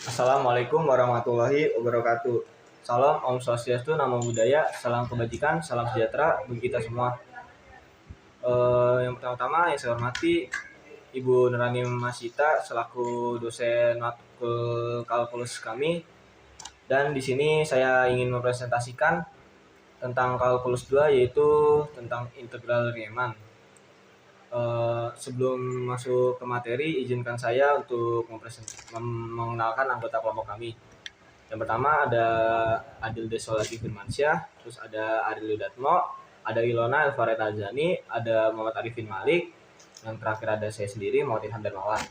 Assalamualaikum warahmatullahi wabarakatuh. Salam, Om Swastiastu, Namo Buddhaya, salam kebajikan, salam sejahtera bagi kita semua. Yang pertama-tama yang saya hormati Ibu Nurani Masita selaku dosen matkul kalkulus kami, dan di sini saya ingin mempresentasikan tentang kalkulus 2, yaitu tentang integral Riemann. Sebelum masuk ke materi, izinkan saya untuk mengenalkan anggota kelompok kami. Yang pertama ada Adil Desolati Firmansyah, terus ada Ariel Datmo, ada Ilona Elfaret Azani, ada Muhammad Arifin Malik, yang terakhir ada saya sendiri, Muhammad Ilham Darmawan.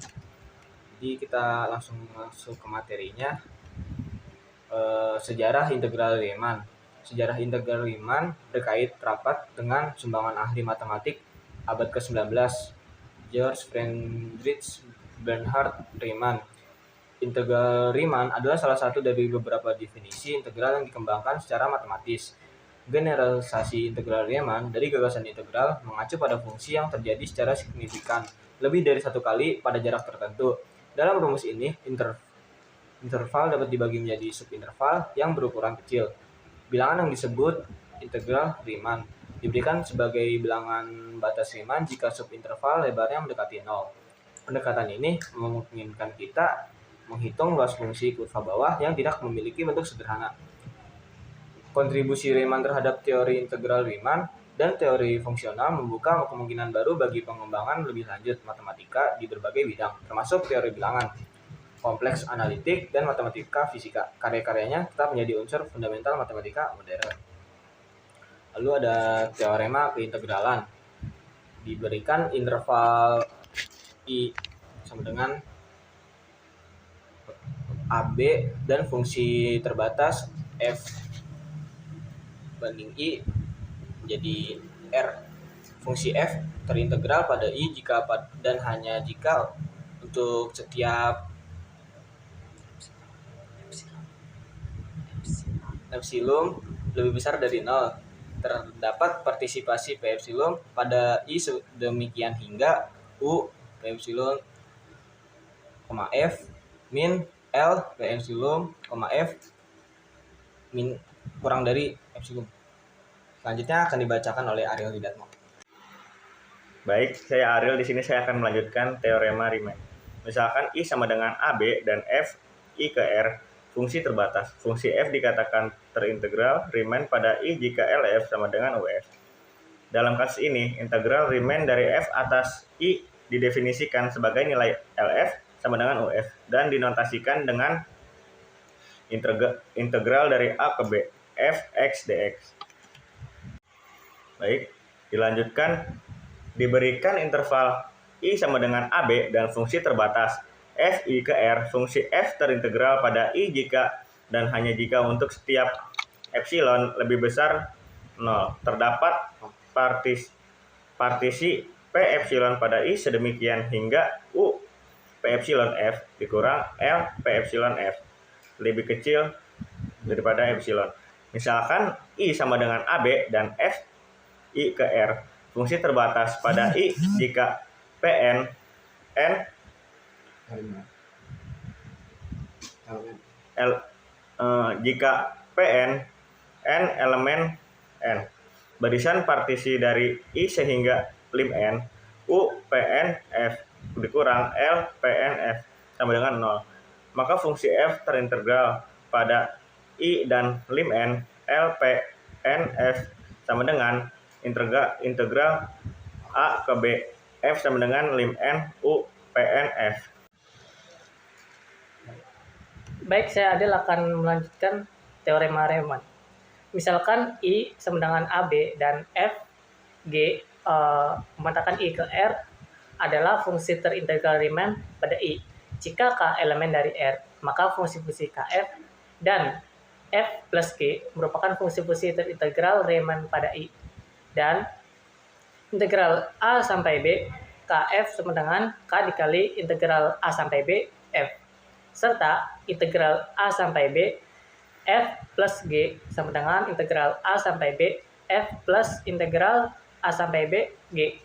Jadi kita langsung masuk ke materinya. Sejarah integral Riemann. Sejarah integral Riemann terkait rapat dengan sumbangan ahli matematik abad ke-19, George Friedrich Bernhard Riemann. Integral Riemann adalah salah satu dari beberapa definisi integral yang dikembangkan secara matematis. Generalisasi integral Riemann dari gagasan integral mengacu pada fungsi yang terjadi secara signifikan lebih dari satu kali pada jarak tertentu. Dalam rumus ini, interval dapat dibagi menjadi subinterval yang berukuran kecil. Bilangan yang disebut integral Riemann diberikan sebagai bilangan batas Riemann jika subinterval lebarnya mendekati 0. Pendekatan ini memungkinkan kita menghitung luas fungsi kurva bawah yang tidak memiliki bentuk sederhana. Kontribusi Riemann terhadap teori integral Riemann dan teori fungsional membuka kemungkinan baru bagi pengembangan lebih lanjut matematika di berbagai bidang, termasuk teori bilangan, kompleks analitik, dan matematika fisika. Karya-karyanya tetap menjadi unsur fundamental matematika modern. Lalu ada teorema keintegralan. Diberikan interval I sama dengan AB dan fungsi terbatas F banding I menjadi R. Fungsi F terintegral pada I jika dan hanya jika untuk setiap epsilon lebih besar dari 0. Terdapat partisipasi P epsilon pada I sedemikian hingga U P epsilon, F min L P epsilon, F min kurang dari epsilon. Selanjutnya akan dibacakan oleh Ariel Widatmo. Baik, saya Ariel. Di sini saya akan melanjutkan teorema Riemann. Misalkan I sama dengan AB dan F I ke R fungsi terbatas. Fungsi F dikatakan terintegral Riemann pada I jika LF sama dengan UF. Dalam kasus ini, integral Riemann dari F atas I didefinisikan sebagai nilai LF sama dengan UF dan dinotasikan dengan integral dari A ke B Fx dx. Baik, dilanjutkan. Diberikan interval I sama dengan AB dan fungsi terbatas Fi ke R, fungsi F terintegral pada I jika dan hanya jika untuk setiap epsilon lebih besar 0. Terdapat partisi P epsilon pada I sedemikian hingga U P epsilon F dikurang L P epsilon F lebih kecil daripada epsilon. Misalkan I sama dengan AB dan F I ke R, fungsi terbatas pada I jika Pn n jika Pn n elemen n, barisan partisi dari I sehingga lim n U Pn F dikurang L Pn F sama dengan 0, maka fungsi F terintegral pada I dan lim n L Pn F sama dengan integral A ke B F sama dengan lim n U Pn F. Baik, saya Adil akan melanjutkan teorema Riemann. Misalkan I sama dengan AB dan F G mematakan I ke R adalah fungsi terintegral Riemann pada I. Jika K elemen dari R, maka fungsi-fungsi Kf dan F plus G merupakan fungsi-fungsi terintegral Riemann pada I. Dan integral A sampai B Kf sama dengan K dikali integral A sampai B F. Serta integral A sampai B F plus G sama dengan integral A sampai B F plus integral A sampai B G.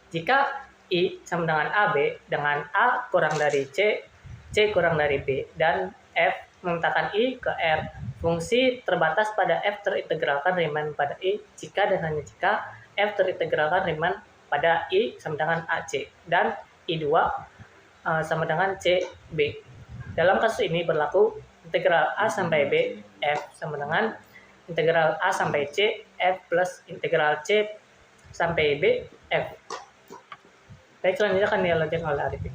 Jika I sama dengan AB dengan A kurang dari C C kurang dari B, dan F memetakan I ke R. Fungsi terbatas pada F terintegralkan Riemann pada I jika dan hanya jika F terintegralkan Riemann pada I sama dengan AC dan I2 sama dengan CB. Dalam kasus ini berlaku integral A sampai B F sama dengan integral A sampai C F plus integral C sampai B F. Baik, selanjutnya akan dilanjutkan oleh Arifin.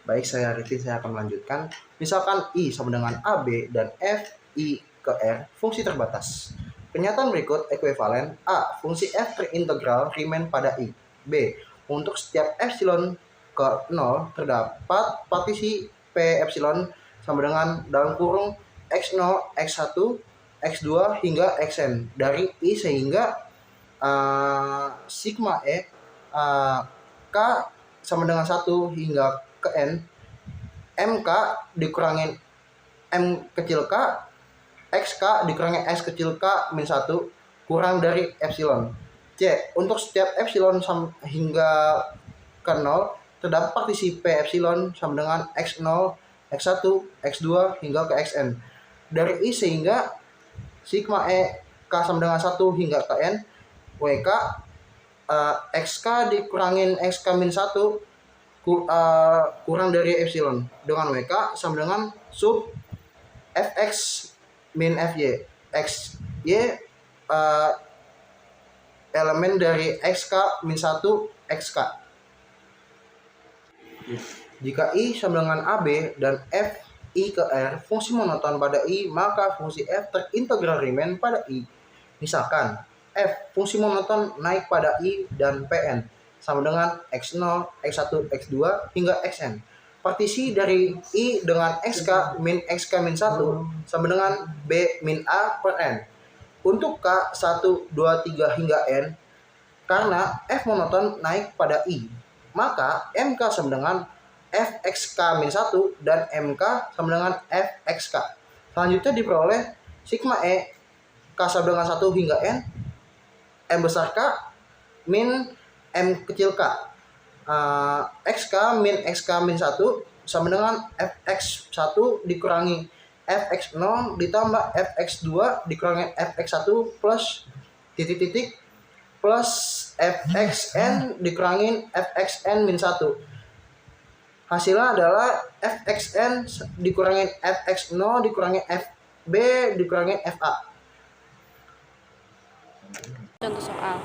Baik, saya Arifin, saya akan melanjutkan. Misalkan I sama dengan AB dan F I ke R fungsi terbatas. Pernyataan berikut ekuivalen. A. Fungsi F terintegral Riemann pada I. B. Untuk setiap epsilon ke 0 terdapat partisi P epsilon sama dengan dalam kurung X0, X1, X2 hingga Xn dari I sehingga sigma E K sama dengan 1 hingga ke N, MK dikurangin M kecil K, XK dikurangin X kecil K min 1 kurang dari epsilon. C. Untuk setiap epsilon hingga ke 0 terdapat partisi P epsilon sama dengan X0, X1, X2 hingga ke Xn dari I sehingga sigma E K sama dengan 1 hingga ke N, WK XK dikurangin XK min 1 kurang dari epsilon dengan WK sama dengan sub Fx min Fy. Xy elemen dari XK min 1 XK. Jika I sama dengan AB dan F I ke R fungsi monoton pada I, maka fungsi F terintegral Riemann pada I. Misalkan F fungsi monoton naik pada I dan Pn sama dengan X0, X1, X2 hingga Xn. Partisi dari I dengan XK min XK min 1 sama dengan B min A per N. Untuk K 1, 2, 3 hingga N, karena F monoton naik pada I, maka MK sama dengan Fxk min 1 dan MK sama dengan Fxk. Selanjutnya diperoleh sigma E K sama dengan 1 hingga N, M besar K min M kecil K. XK min XK min 1 sama dengan Fx1 dikurangi Fx0 ditambah Fx2 dikurangi Fx1 plus titik-titik plus Fxn dikurangi Fxn min 1. Hasilnya adalah Fxn dikurangi Fx0 dikurangi Fb dikurangi Fa. Contoh soal.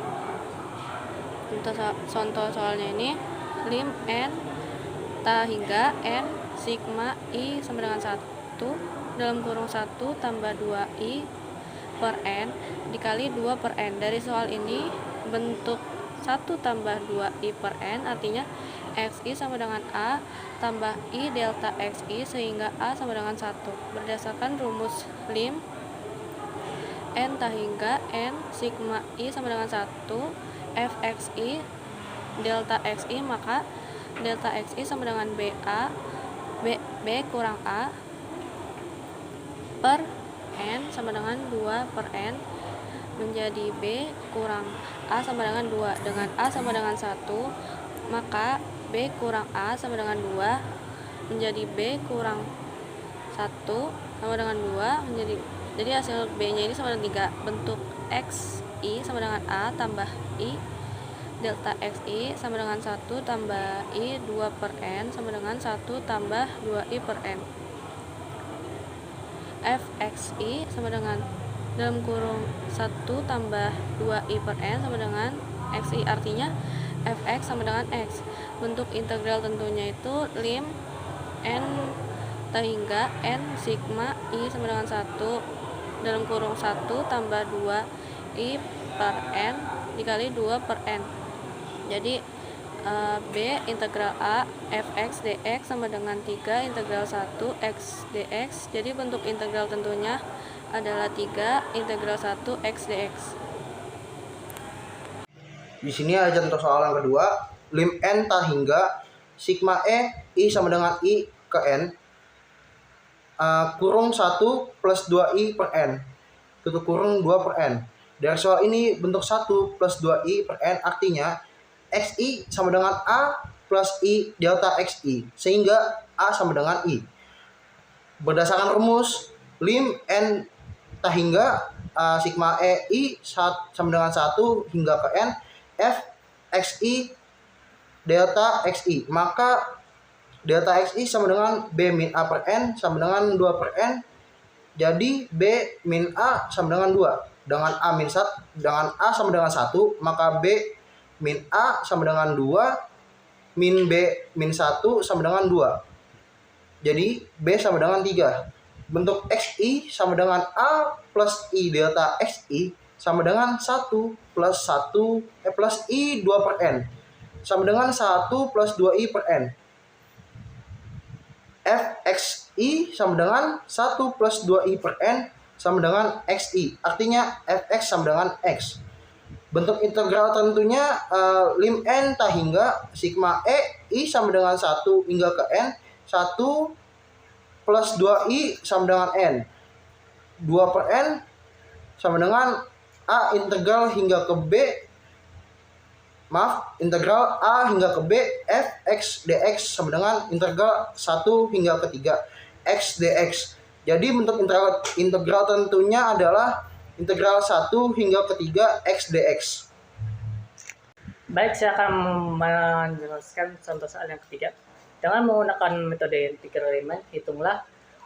Contoh soalnya ini lim n ta hingga n sigma I sama dengan 1 dalam kurung 1 tambah 2i per n dikali 2 per n. Dari soal ini bentuk 1 tambah 2i per n artinya xi sama dengan a tambah i delta xi sehingga a sama dengan 1. Berdasarkan rumus lim n ta hingga n sigma i sama dengan 1 fxi delta xi, maka delta xi sama dengan b kurang a per n sama dengan 2 per n menjadi b kurang a sama dengan 2. Dengan a sama dengan 1, maka b kurang a sama dengan 2 menjadi b kurang 1 sama dengan 2 menjadi, jadi hasil b nya ini sama dengan 3. Bentuk xi sama dengan a tambah i delta xi sama dengan 1 tambah i 2 per n sama dengan 1 tambah 2i per n. Fxi sama dengan dalam kurung 1 tambah 2i per n sama dengan xi, artinya fx sama dengan x. Bentuk integral tentunya itu lim n ta hingga n sigma i sama dengan 1 dalam kurung 1 tambah 2i per n dikali 2 per n. Jadi b integral a fx dx sama dengan 3 integral 1 x dx. Jadi bentuk integral tentunya adalah 3 integral 1 x dx. Di sini ada contoh soal yang kedua, lim n ta hingga sigma e i sama dengan i ke n kurung 1 plus 2i per n tutup kurung 2 per n. Dari soal ini bentuk 1 plus 2i per n artinya xi sama dengan a plus i delta xi, sehingga A sama dengan I. Berdasarkan rumus lim n tak hingga sigma I sama dengan 1 hingga ke N F XI delta XI, maka delta XI sama dengan B min A per N sama dengan 2 per N. Jadi B min A sama dengan 2. Dengan A min 1, dengan A sama dengan 1, maka B min A sama dengan 2 min B min 1 sama dengan 2. Jadi B sama dengan 3. Bentuk XI sama dengan A plus I delta XI sama dengan 1 plus I 2 per N sama dengan 1 plus 2I per N. Fxi sama dengan 1 plus 2I per N sama dengan XI. Artinya Fx sama dengan X. Bentuk integral tentunya lim n tak hingga sigma I sama dengan 1 hingga ke N 1 plus 2I sama dengan N 2 per N sama dengan A integral hingga ke B integral A hingga ke B Fx dx sama dengan integral 1 hingga ke 3 X dx. Jadi bentuk integral tentunya adalah integral 1 hingga ke 3 X dx. Baik, saya akan menjelaskan contoh soal yang ketiga. Dengan menggunakan metode integral Riemann, hitunglah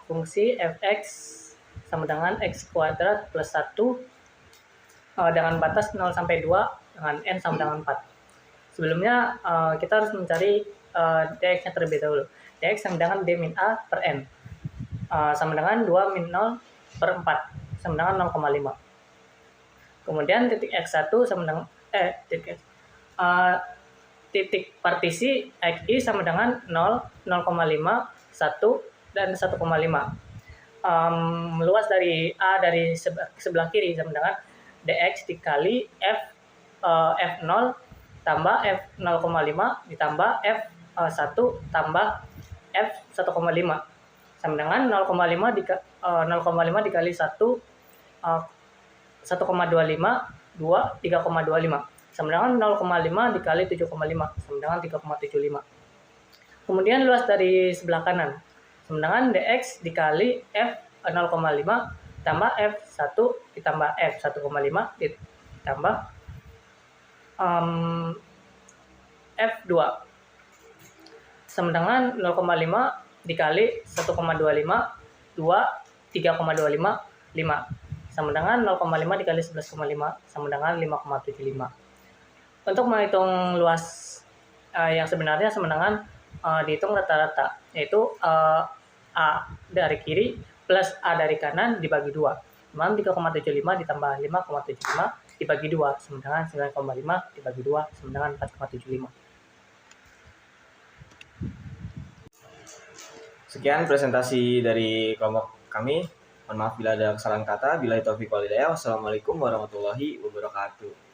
fungsi fx sama dengan x kuadrat plus 1 dengan batas 0 sampai 2 dengan n sama dengan 4. Sebelumnya kita harus mencari dx-nya terlebih dahulu. Dx sama dengan d min a per n sama dengan 2 min 0 per 4 sama dengan 0,5. Kemudian titik x1 sama dengan titik partisi xi sama dengan 0, 0,5, 1, dan 1,5. Luas dari A dari sebelah kiri sama dengan dx dikali f0 tambah f0,5 ditambah f1 tambah f1,5 sama dengan 0,5 dikali 1 1,25 2 3,25 sama dengan 0,5 dikali 7,5 sama dengan 3,75. Kemudian luas dari sebelah kanan sama dengan dx dikali f0,5 tambah f1 ditambah f1,5 ditambah f2 sama dengan 0,5 dikali 1,25 2 3,25 5 sama dengan 0,5 dikali 11,5 sama dengan 5,75. Untuk menghitung luas yang sebenarnya sama dengan dihitung rata-rata, yaitu A dari kiri plus A dari kanan dibagi 2. Sama 3,75 ditambah 5,75 dibagi 2 sama dengan 9,5 dibagi 2 sama dengan 4,75. Sekian presentasi dari kelompok kami. Mohon maaf bila ada kesalahan kata. Billahi taufiq wal hidayah. Wassalamualaikum warahmatullahi wabarakatuh.